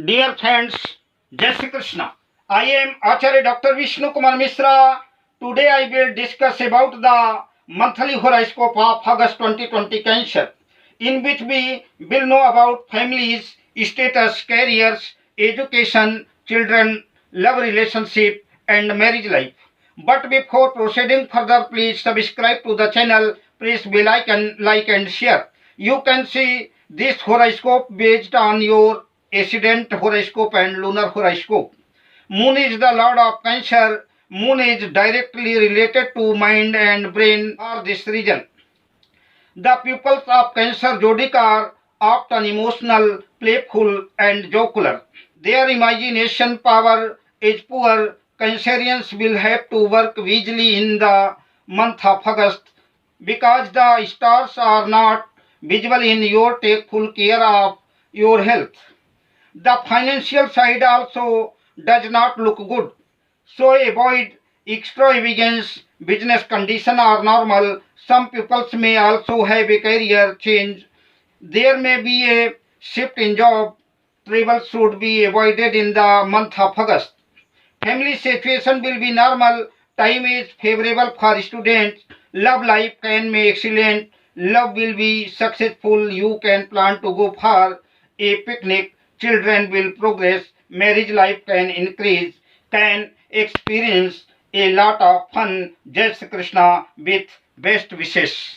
Dear friends, Jai Shri Krishna. I am Acharya Dr. Vishnu Kumar Misra. Today I will discuss about the monthly horoscope of August 2020 Cancer, in which we will know about families, status, careers, education, children, love relationship, and marriage life. But before proceeding further, please subscribe to the channel, press bell icon, like and share. You can see this horoscope based on your ascendant horoscope and lunar horoscope. Moon is the lord of Cancer. Moon is directly related to mind and brain for this reason. The pupils of Cancer zodiac are often emotional, playful, and jocular. Their imagination power is poor. Cancerians will have to work vigilantly in the month of August because the stars are not visible in your take full care of your health. The financial side also does not look good. So avoid extravagance. Business conditions are normal. Some people may also have a career change. There may be a shift in job. Travel should be avoided in the month of August. Family situation will be normal. Time is favorable for students. Love life can be excellent. Love will be successful. You can plan to go for a picnic. Children will progress. Marriage life can increase. Can experience a lot of fun. Jai Shri Krishna with best wishes.